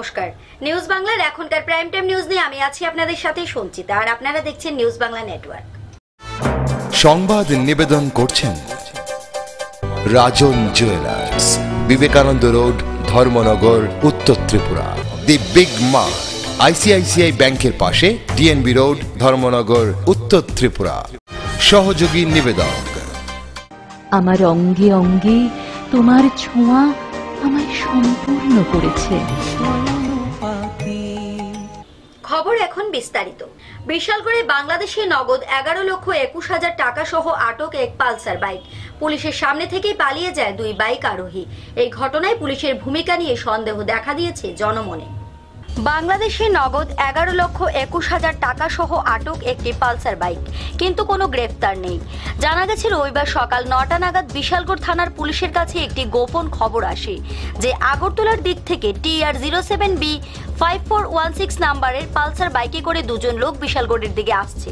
নমস্কার, নিউজ বাংলার এখনকার প্রাইম টাইম নিউজ নিয়ে আমি আছি আপনাদের সাথে সঞ্চিতা, আর আপনারা দেখছেন নিউজ বাংলা নেটওয়ার্ক। সংবাদ নিবেদন করছেন রাজন জুয়েলার্স, বিবেকানন্দ রোড, ধর্মনগর, উত্তর Tripura. The big mart, ICICI ব্যাংকের পাশে, ডিএনবি রোড, ধর্মনগর, উত্তর ত্রিপুরা। সহযোগী নিবেদক। আমার অঙ্গে অঙ্গে তোমার ছোঁয়া আমায় সম্পূর্ণ করেছে। খবর এখন বিস্তারিত। বিশালগড়ে বাংলাদেশে নগদ 11,21,000 টাকা সহ আটক এক পালসার বাইক। পুলিশের সামনে থেকেই পালিয়ে যায় দুই বাইক আরোহী। এই ঘটনায় পুলিশের ভূমিকা নিয়ে সন্দেহ দেখা দিয়েছে জনমনে। বাংলাদেশে নগদ 11,21,000 টাকা সহ আটক একটি পালসার বাইক, কিন্তু কোনো গ্রেফতার নেই। জানা গেছে রবিবার সকাল 9টা নাগাদ বিশালগড় থানার পুলিশের কাছে একটি গোপন খবর আসে যে আগরতলার দিক থেকে TR07B 5416 নাম্বারের পালসার বাইকে করে দুজন লোক বিশালগড়ের দিকে আসছে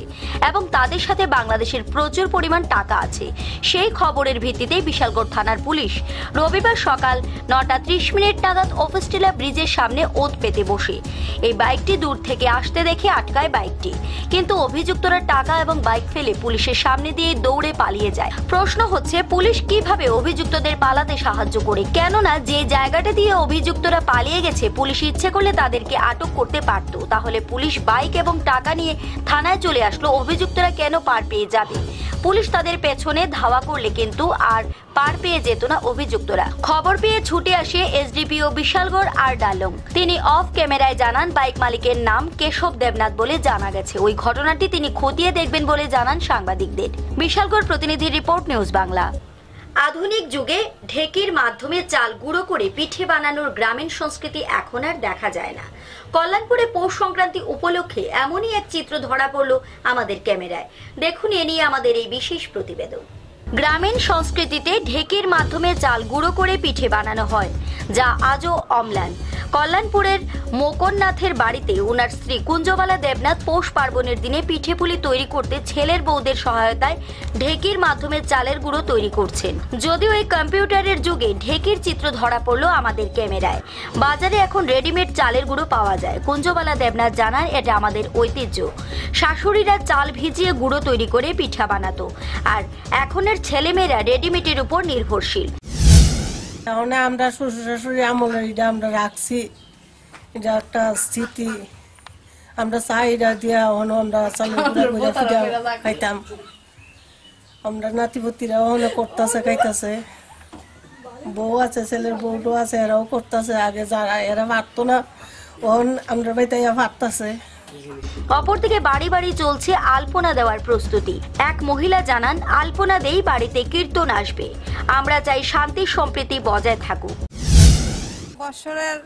এবং তাদের সাথে বাংলাদেশের প্রচুর পরিমাণ টাকা আছে। সেই খবরের ভিত্তিতেই বিশালগড় থানার পুলিশ রবিবার সকাল 9:30 নাগাদ অফিসটিলা ব্রিজের সামনে ওত পেতে বসে এই বাইকটি দূর থেকে আসতে দেখে আটকায় বাইকটি, কিন্তু অভিযুক্তরা টাকা এবং বাইক ফেলে পুলিশের সামনে দিয়ে দৌড়ে পালিয়ে যায়। প্রশ্ন হচ্ছে, পুলিশ কিভাবে অভিযুক্তদের পালাতে সাহায্য করে? কেননা যে জায়গাটা দিয়ে অভিযুক্তরা পালিয়ে গেছে, পুলিশ ইচ্ছে করলে তাদেরকে আটক করতে পারত। তাহলে পুলিশ বাইক এবং টাকা নিয়ে থানায় চলে আসলো, অভিযুক্তরা কেন পার পেয়ে যাবে? পুলিশ তাদের পেছনে ধাওয়া করলে কিন্তু আর পার পেয়ে যেত না অভিযুক্তরা। খবর পেয়ে ছুটে আসে এসডিপিও বিশালগড় আর ডালং। তিনি অফ ক্যামেরায় জানান বাইক মালিকের নাম কেশব দেবনাথ বলে জানা গেছে। ওই ঘটনাটি তিনি খতিয়ে দেখবেন বলে জানান সাংবাদিকদের। বিশালগড় প্রতিনিধির রিপোর্ট, নিউজ বাংলা। আধুনিক যুগে ঢেকির মাধ্যমে চাল গুঁড়ো করে পিঠে বানানোর গ্রামীণ সংস্কৃতি এখন আর দেখা যায় না। কল্যাণপুরে পৌষ সংক্রান্তি উপলক্ষে এমনই এক চিত্র ধরা পড়ল আমাদের ক্যামেরায়। দেখুন এ নিয়ে আমাদের এই বিশেষ প্রতিবেদন। গ্রামীণ সংস্কৃতিতে ঢেকির মাধ্যমে চাল গুঁড়ো করে পিঠে বানানো হয়, যা আজও অম্লান। কল্যাণপুরের মোকননাথের বাড়িতে ওনার স্ত্রী কুঞ্জবালা দেবনাথ পৌষ পার্বণের দিনে পিঠে পুলি তৈরি করতে ছেলের বউদের সহায়তায় ঢেকির মাধ্যমে চালের গুঁড়ো তৈরি করছেন। যদিও এই কম্পিউটারের যুগে ঢেকির চিত্র ধরা পড়লো আমাদের ক্যামেরায়। বাজারে এখন রেডিমেড চালের গুঁড়ো পাওয়া যায়। কুঞ্জবালা দেবনাথ জানান, এটা আমাদের ঐতিহ্য। শাশুড়িরা চাল ভিজিয়ে গুঁড়ো তৈরি করে পিঠা বানাতো, আর এখনের ছেলেমেয়েরা রেডিমেডের উপর নির্ভরশীল। আমরা শ্বশুর শাশুড়ি আমলে এটা আমরা রাখছি, এটা একটা স্মৃতি। আমরা চাই এটা দিয়া আমরা খাইতাম। আমরা নাতিপতিরা ওখানে করতেছে, খাইতেছে। বউ আছে, ছেলের বউটো আছে, এরাও করতেছে। আগে যারা এরা পারতো না, ওখান আমরা বাইতে পারতেছে। অপরদিকে বাড়ি বাড়ি চলছে আলপনা দেওয়ার প্রস্তুতি। এক মহিলা জানান, আলপনা দেই বাড়িতে কীর্তন আসবে, আমরা চাই শান্তি সম্প্রীতি বজায় থাকুক। বছরের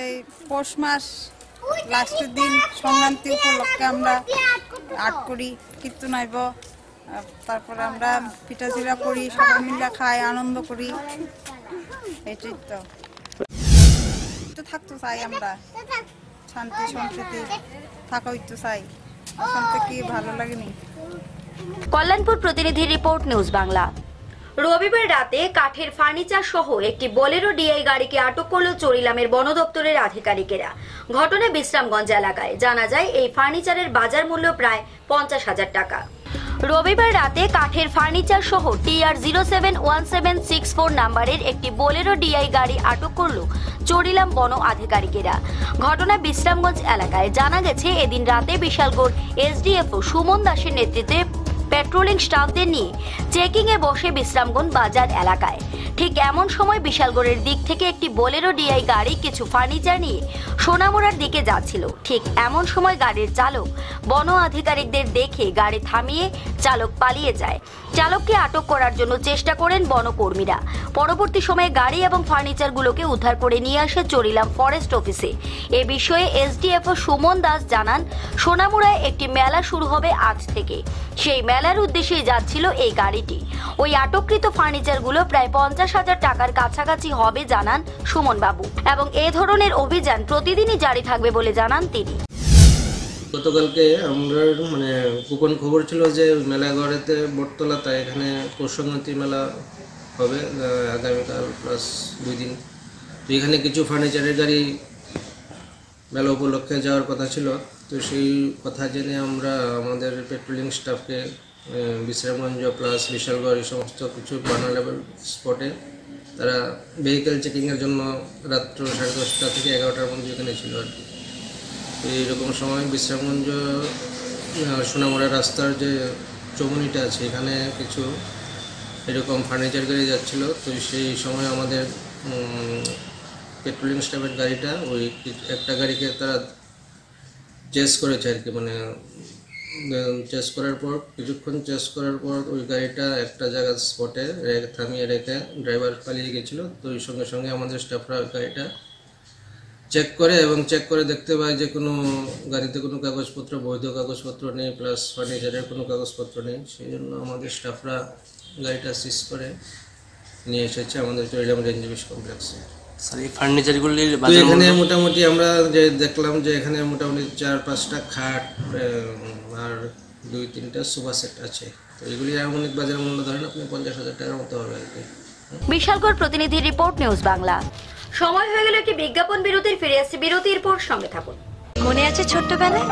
এই পৌষ মাস লাস্টের দিন সংক্রান্তি উপলক্ষে আমরা আট করি, কীর্তন আইব, তারপরে আমরা পিঠা চিড়া করি, সবাই মিলে খাই, আনন্দ করি। এটাই তো থাকতো চাই, আমরা শান্তি সম্প্রীতি থাকা হইতে চাই। এখন থেকে ভালো লাগেনি। কল্যাণপুর প্রতিনিধি রিপোর্ট, নিউজ বাংলা। রবিবার রাতে কাঠের ফার্নিচার সহ একটি বোলেরো ডিআই গাড়িকে আটক করল চরিলামের বন দপ্তরের আধিকারিকেরা। ঘটনা বিশ্রামগঞ্জ এলাকায়। জানা যায় এই ফার্নিচারের বাজার মূল্য প্রায় 50,000 টাকা। রবিবার রাতে কাঠের ফার্নিচার সহ TR071764 নাম্বারের একটি বোলেরো ডিআই গাড়ি আটক করল চরিলাম বন আধিকারিকেরা। ঘটনা বিশ্রামগঞ্জ এলাকায়। জানা গেছে এদিন রাতে বিশালগড় SDFO সুমন দাসের নেতৃত্বে পেট্রোলিং স্টাফদের নিয়ে চেকিং এ বসে বিশ্রামগঞ্জ বাজার এলাকায়। ঠিক এমন সময় বিশালগড়ের দিক থেকে একটি বোলেরো ডিআই গাড়ি কিছু ফার্নিচার নিয়ে সোনামুড়ার দিকে যাচ্ছিল। ঠিক এমন সময় গাড়ির চালক বন আধিকারিকদের দেখে গাড়ি থামিয়ে চালক পালিয়ে যায়। চালককে আটক করার জন্য চেষ্টা করেন বনকর্মীরা। পরবর্তী সময়ে গাড়ি এবং ফার্নিচারগুলোকে উদ্ধার করে নিয়ে আসে চরিলাম ফরেস্ট অফিসে। এ বিষয়ে SDFO সুমন দাস জানান, সোনামুড়ায় একটি মেলা শুরু হবে আজ থেকে। সেই মেলার উদ্দেশ্যে যাচ্ছিল এই গাড়িটি। ওই আটককৃত ফার্নিচারগুলো প্রায় 50,000 টাকার কাছাকাছি হবে জানান সুমন বাবু, এবং এ ধরনের অভিযান প্রতিদিনই জারি থাকবে বলে জানান তিনি। গতকালকে আমরা গোপন খবর ছিল যে মেলাঘরেতে বটতলাতে এখানে পৌষ সংক্রান্তি মেলা হবে আগামীকাল প্লাস 2 দিন। তো এখানে কিছু ফার্নিচারের গাড়ি মেলা উপলক্ষে যাওয়ার কথা ছিল। তো সেই কথা জেনে আমরা আমাদের পেট্রোলিং স্টাফকে বিশ্রামগঞ্জ প্লাস বিশালগড় এই সমস্ত কিছু ভালনারেবল স্পটে তারা ভেহিক্যাল চেকিংয়ের জন্য রাত্র 10:30 থেকে 11টার মধ্যে এখানে ছিল আর কি। তো এইরকম সময় বিশ্রামগঞ্জ সোনামুড়া রাস্তার যে চৌমুনিটা আছে এখানে কিছু এরকম ফার্নিচার গাড়ি যাচ্ছিলো। তো সেই সময় আমাদের পেট্রোলিং স্টাফের গাড়িটা ওই একটা গাড়িকে তারা চেস করেছে আর কি, মানে চেস করার পর কিছুক্ষণ চেস করার পর ওই গাড়িটা একটা জায়গার স্পটে থামিয়ে রেখে ড্রাইভার পালিয়ে গেছিলো। তো ওই সঙ্গে সঙ্গে আমাদের স্টাফরা গাড়িটা চেক করে এবং চেক করে দেখতে পায় যে কোনো গাড়িতে কোনো কাগজপত্র, বৈধ কাগজপত্র নেই, প্লাস ফার্নিচারের কোনো কাগজপত্র নেই। সেই জন্য আমাদের স্টাফরা গাড়িটা সিজ করে নিয়ে এসেছে আমাদের চরিলাম রেঞ্জ অফিস কমপ্লেক্সে। স্যার এই ফার্নিচারগুলির তো এখানে মোটামুটি আমরা যে দেখলাম যে এখানে মোটামুটি 4-5টা খাট আর 2-3টা সোফা সেট আছে। তো এগুলি আনুমানিক বাজার মূল্য ধরেন আপনি 50,000 টাকার মতো হবে আর কি। বিশালগড় প্রতিনিধির রিপোর্ট, নিউজ বাংলা। সময় হয়ে গেল একটি বিজ্ঞাপন বিরতির। ফিরে আসছি বিরতির পর, সঙ্গে থাকুন। মনে আছে ছোট্টবেলায়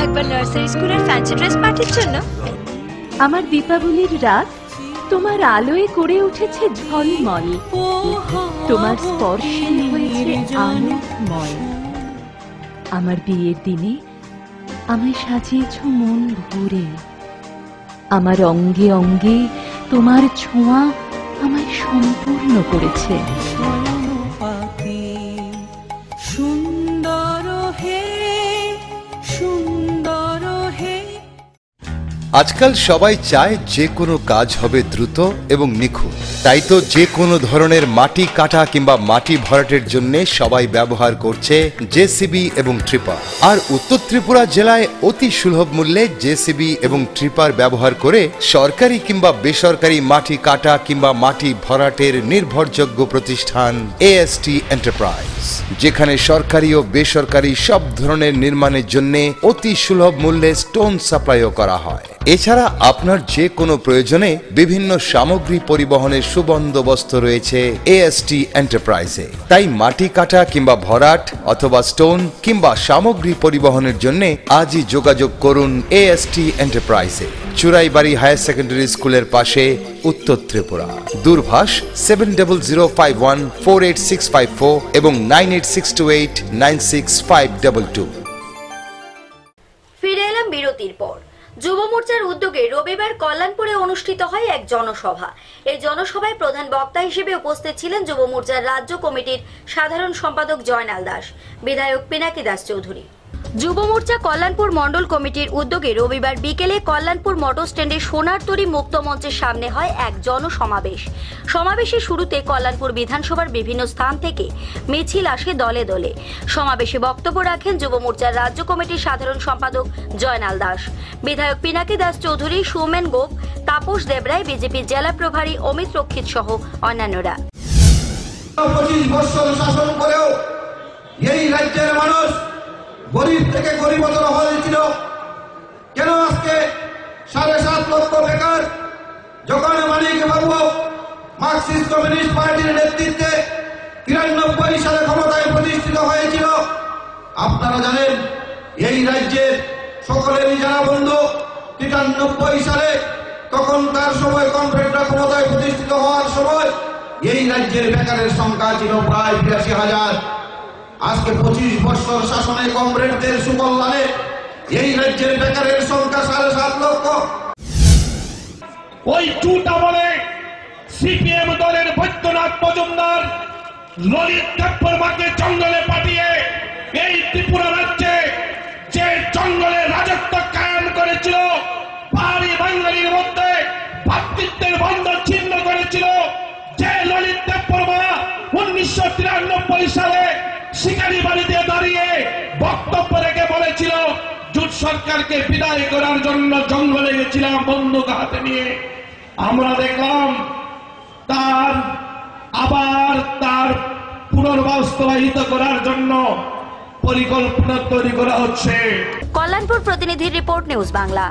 একবার নার্সারি স্কুলের ফ্যান্সি ড্রেস পার্টির জন্য আমার দীপাবলির রাত তোমার আলোয় করে উঠেছে ঝলমল, তোমার স্পর্শে হয়েছে আনন্দময়। আমার বিয়ের দিনে আমায় সাজিয়েছ মন ভরে, আমার অঙ্গে অঙ্গে তোমার ছোঁয়া আমায় সম্পূর্ণ করেছে। সুন্দর হে সুন্দর হে। আজকাল সবাই চায় যে কোনো কাজ হবে দ্রুত এবং নিখুঁত। তাই তো যে কোনো ধরনের মাটি কাটা কিংবা মাটি ভরাটের জন্য সবাই ব্যবহার করছে জেসিবি এবং ট্রিপার। আর উত্তর ত্রিপুরা জেলায় অতি সুলভ মূল্যে জেসিবি এবং ট্রিপার ব্যবহার করে সরকারি কিংবা বেসরকারি মাটি কাটা কিংবা মাটি ভরাটের নির্ভরযোগ্য প্রতিষ্ঠান এএসটি এন্টারপ্রাইজ, যেখানে সরকারি ও বেসরকারি সব ধরনের নির্মাণের জন্য অতি সুলভ মূল্যে স্টোন সাপ্লাইও করা হয়। এছাড়া আপনার যে কোনো প্রয়োজনে বিভিন্ন সামগ্রী পরিবহনের সুবন্দোবস্ত রয়েছে এএসটি এন্টারপ্রাইজে। তাই মাটি কাটা কিংবা ভরাট অথবা স্টোন কিংবা সামগ্রী পরিবহনের জন্য আজই যোগাযোগ করুন এএসটি এন্টারপ্রাইজে, চুরাইবাড়ি হায়ার সেকেন্ডারি স্কুলের পাশে, উত্তর ত্রিপুরা। দূরভাষ 7001486554 এবং 9862896522। ফিরে এলাম বিরতির পর। যুব মোর্চার উদ্যোগে রবিবার কল্যাণপুরে অনুষ্ঠিত হয় এক জনসভা। এই জনসভায় প্রধান বক্তা হিসেবে উপস্থিত ছিলেন যুব মোর্চার রাজ্য কমিটির সাধারণ সম্পাদক জয়নাল দাস, বিধায়ক পিনাকি দাস চৌধুরী। যুব মোর্চা কল্যাণপুর মন্ডল কমিটির উদ্যোগে রবিবার বিকেলে কল্যাণপুর মোটর স্ট্যান্ডে সোনার তরী মুক্ত মঞ্চের সামনে হয় এক জনসমাবেশ। সমাবেশের শুরুতে কল্যাণপুর বিধানসভার বিভিন্ন স্থান থেকে মিছিল আসে দলে দলে। সমাবেশে বক্তব্য রাখেন যুব মোর্চার রাজ্য কমিটির সাধারণ সম্পাদক জয়নাল দাস, বিধায়ক পিনাকি দাস চৌধুরী, সৌমেন গোপ, তাপস দেবরায়, বিজেপির জেলা প্রভারী অমিত রক্ষিত সহ অন্যান্যরা। 25 বছর শাসন করেও এই রাজ্যের মানুষ গরিব থেকে গরিবতর হয়েছিল। কেন আজকে 7.5 লক্ষ বেকার? যখন মানিক বাবু মার্কসিস্ট কমিউনিস্ট পার্টির নেতৃত্বে 93 সালে ক্ষমতায় প্রতিষ্ঠিত হয়েছিল, আপনারা জানেন এই রাজ্যের সকলেরই জানা বন্ধু 93 সালে তখন তার সময় কমরেডরা ক্ষমতায় প্রতিষ্ঠিত হওয়ার সময় এই রাজ্যের বেকারের সংখ্যা ছিল প্রায় 82,000। আজকে 25 বছর শাসনে কমরেডদের সুকল্যাণে এই রাজ্যের বেকারের সংখ্যা 7.5 লক্ষ। ওই চুটা বলে সিপিএম দলের বৈদ্যনাথ মজুমদার ললিত দেববর্মাকে জঙ্গলে পাঠিয়ে এই ত্রিপুরা রাজ্যে যে জঙ্গলে রাজত্ব কায়েম করেছিল, পাহাড়ি বাঙালির মধ্যে ভ্রাতৃত্বের বন্ধন ছিন্ন করেছিল, যে ললিত দেববর্মা 1993 সালে শিকারি বাড়িতে দাঁড়িয়ে বক্তব্য রেখে বলেছিল জোট সরকারকে বিদায় করার জন্য জঙ্গলে গেছিলাম বন্দুক হাতে নিয়ে। আমরা দেখলাম তার পুনর্বাস্তবায়িত করার জন্য পরিকল্পনা তৈরি করা হচ্ছে। কল্যাণপুর প্রতিনিধির রিপোর্ট, নিউজ বাংলা।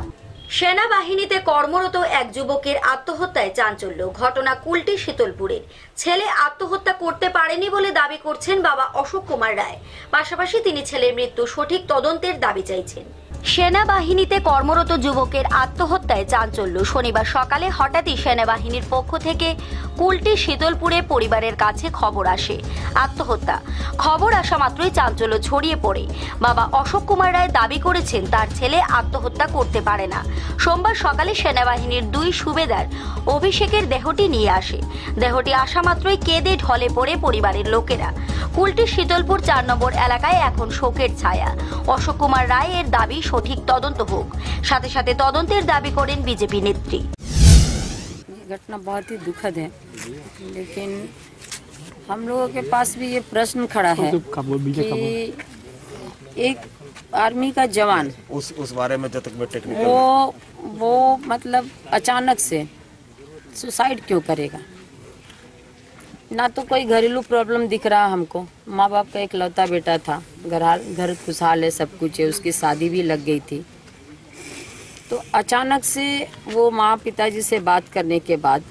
সেনাবাহিনীতে কর্মরত এক যুবকের আত্মহত্যায় চাঞ্চল্য। ঘটনা কুলটি শীতলপুরের। ছেলে আত্মহত্যা করতে পারেনি বলে দাবি করছেন বাবা অশোক কুমার রায়। পাশাপাশি তিনি ছেলের মৃত্যু সঠিক তদন্তের দাবি চাইছেন। সেনাবাহিনীতে কর্মরত যুবকের আত্মহত্যায় চাঞ্চল্য। শনিবার সকালে হঠাৎই সেনাবাহিনীর পক্ষ থেকে কুলটি শীতলপুরে পরিবারের কাছে খবর আসে আত্মহত্যা। খবর আসা মাত্রই চাঞ্চল্য ছড়িয়ে পড়ে। বাবা অশোক কুমার রায় দাবি করেছেন তার ছেলে আত্মহত্যা করতে পারে না। সোমবার সকালে সেনাবাহিনীর 2 সুবেদার অভিষেকের দেহটি নিয়ে আসে। দেহটি আসা মাত্রই কেঁদে ঢলে পড়ে পরিবারের লোকেরা। কুলটি শীতলপুর 4 নম্বর এলাকায় এখন শোকের ছায়া। অশোক কুমার রায় এর দাবি সঠিক তদন্ত হোক। সাথে সাথে তদন্তের দাবি করেন বিজেপি নেত্রী। घटना बहुत ही दुखद है, लेकिन हम लोगों के पास भी ये प्रश्न खड़ा है कि एक आर्मी का जवान उस बारे में जब तक मैं टेक्निकल वो मतलब अचानक से सुसाइड क्यों करेगा? ना तो कोई घरेलू प्रॉब्लम दिख रहा हमको। माँ बाप का इकलौता बेटा था, घर खुशहाल है, सब कुछ है, उसकी शादी भी लग गई थी। तो अचानक से वो माँ पिताजी से बात करने के बाद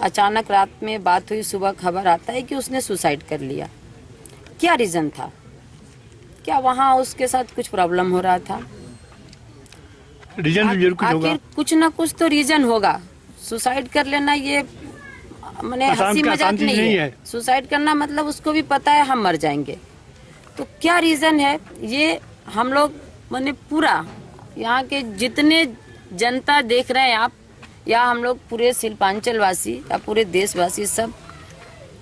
अचानक रात में बात हुई, सुबह खबर आता है कि उसने सुसाइड कर लिया। क्या रीज़न था? क्या वहाँ उसके साथ कुछ प्रॉब्लम हो रहा था? आखिर कुछ ना कुछ तो रीज़न होगा। सुसाइड कर लेना ये मैंने हंसी मजाक नहीं है। सुसाइड करना मतलब उसको भी पता है हम मर जाएंगे। तो क्या रीज़न है ये हम लोग मैंने पूरा यहाँ के जितने जनता देख रहे हैं आप, या हम लोग पूरे शिल्पांचल वासी या पूरे देशवासी सब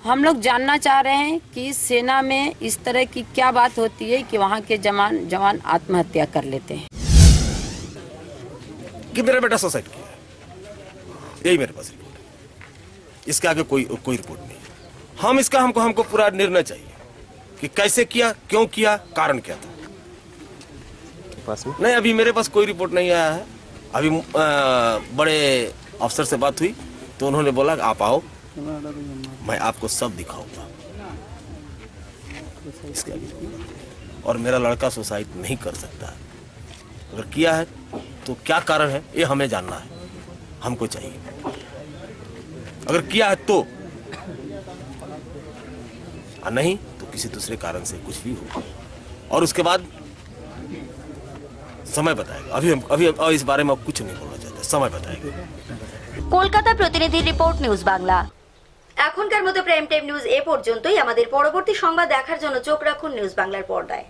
हम लोग जानना चाह रहे हैं कि सेना में इस तरह की क्या बात होती है कि वहाँ के जवान आत्महत्या कर लेते हैं। कि मेरा बेटा सुसाइड किया, यही मेरे पास रिपोर्ट है। इसके आगे कोई रिपोर्ट नहीं है। हमको पूरा निर्णय चाहिए कि कैसे किया, क्यों किया, कारण क्या था। नहीं, अभी मेरे पास कोई रिपोर्ट नहीं आया है। अभी बड़े अफसर से बात हुई तो उन्होंने बोला आप आओ, मैं आपको सब दिखाऊंगा। इसके आगे और मेरा लड़का सुसाइड नहीं कर सकता है। अगर किया है तो क्या कारण है ये हमें जानना है, हमको चाहिए। अगर किया है तो, नहीं तो किसी दूसरे कारण से कुछ भी हो, और उसके बाद समय बताएगा। अभी इस बारे में कुछ नहीं बोलना चाहते, समय बताएगा। কলকাতা প্রতিনিধি রিপোর্ট, নিউজ বাংলা। এখনকার মতো প্রাইম টাইম নিউজ এ পর্যন্তই। আমাদের পরবর্তী সংবাদ দেখার জন্য চোখ রাখুন নিউজ বাংলার পর্দায়।